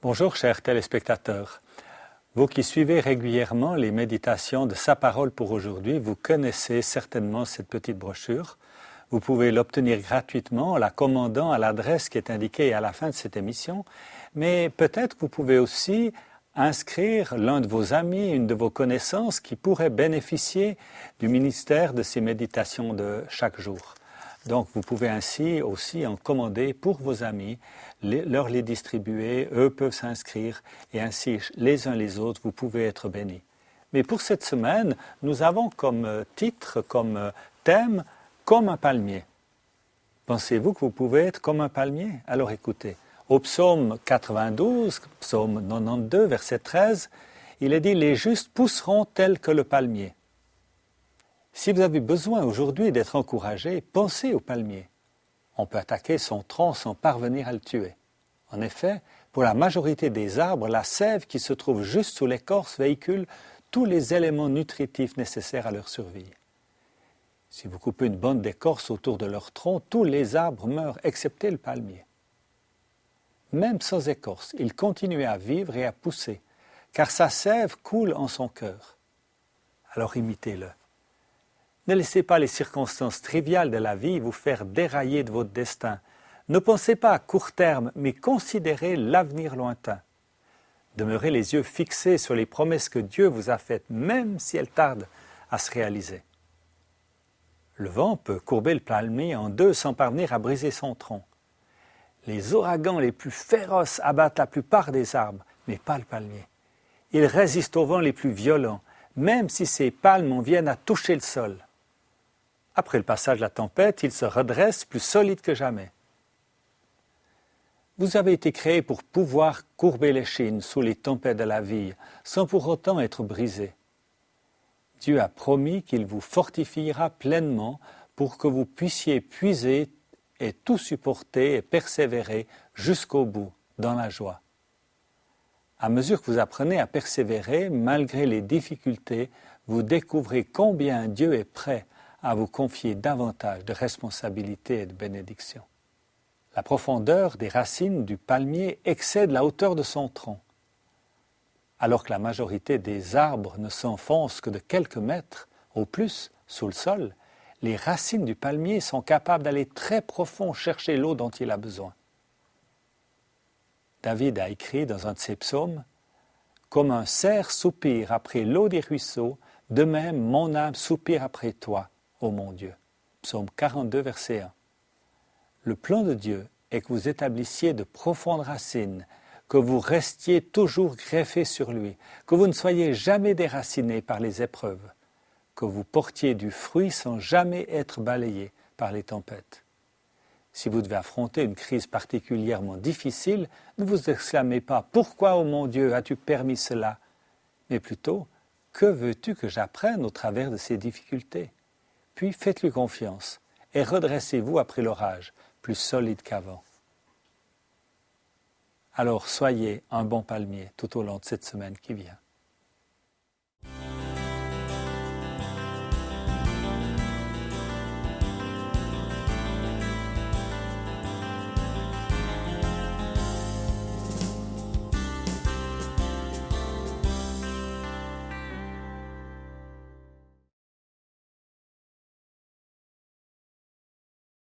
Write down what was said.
Bonjour chers téléspectateurs. Vous qui suivez régulièrement les méditations de Sa Parole pour aujourd'hui, vous connaissez certainement cette petite brochure. Vous pouvez l'obtenir gratuitement en la commandant à l'adresse qui est indiquée à la fin de cette émission, mais peut-être vous pouvez aussi inscrire l'un de vos amis, une de vos connaissances qui pourrait bénéficier du ministère de ces méditations de chaque jour. Donc vous pouvez ainsi aussi en commander pour vos amis, leur les distribuer, eux peuvent s'inscrire et ainsi les uns les autres vous pouvez être bénis. Mais pour cette semaine, nous avons comme titre, comme thème, comme un palmier. Pensez-vous que vous pouvez être comme un palmier? Alors écoutez, au psaume 92, psaume 92, verset 13, il est dit « Les justes pousseront tels que le palmier ». Si vous avez besoin aujourd'hui d'être encouragé, pensez au palmier. On peut attaquer son tronc sans parvenir à le tuer. En effet, pour la majorité des arbres, la sève qui se trouve juste sous l'écorce véhicule tous les éléments nutritifs nécessaires à leur survie. Si vous coupez une bande d'écorce autour de leur tronc, tous les arbres meurent, excepté le palmier. Même sans écorce, il continue à vivre et à pousser, car sa sève coule en son cœur. Alors imitez-le. Ne laissez pas les circonstances triviales de la vie vous faire dérailler de votre destin. Ne pensez pas à court terme, mais considérez l'avenir lointain. Demeurez les yeux fixés sur les promesses que Dieu vous a faites, même si elles tardent à se réaliser. Le vent peut courber le palmier en deux sans parvenir à briser son tronc. Les ouragans les plus féroces abattent la plupart des arbres, mais pas le palmier. Il résiste aux vents les plus violents, même si ses palmes en viennent à toucher le sol. Après le passage de la tempête, il se redresse plus solide que jamais. Vous avez été créé pour pouvoir courber l'échine sous les tempêtes de la vie, sans pour autant être brisé. Dieu a promis qu'il vous fortifiera pleinement pour que vous puissiez puiser et tout supporter et persévérer jusqu'au bout, dans la joie. À mesure que vous apprenez à persévérer, malgré les difficultés, vous découvrez combien Dieu est prêt à vous confier davantage de responsabilités et de bénédictions. La profondeur des racines du palmier excède la hauteur de son tronc. Alors que la majorité des arbres ne s'enfoncent que de quelques mètres, au plus, sous le sol, les racines du palmier sont capables d'aller très profond chercher l'eau dont il a besoin. David a écrit dans un de ses psaumes « Comme un cerf soupire après l'eau des ruisseaux, de même mon âme soupire après toi, ô mon Dieu. » Psaume 42, verset 1. Le plan de Dieu est que vous établissiez de profondes racines, que vous restiez toujours greffés sur lui, que vous ne soyez jamais déracinés par les épreuves, que vous portiez du fruit sans jamais être balayés par les tempêtes. Si vous devez affronter une crise particulièrement difficile, ne vous exclamez pas « Pourquoi, ô mon Dieu, as-tu permis cela ?» mais plutôt « Que veux-tu que j'apprenne au travers de ces difficultés ?» Puis faites-lui confiance et redressez-vous après l'orage, plus solide qu'avant. Alors soyez un bon palmier tout au long de cette semaine qui vient.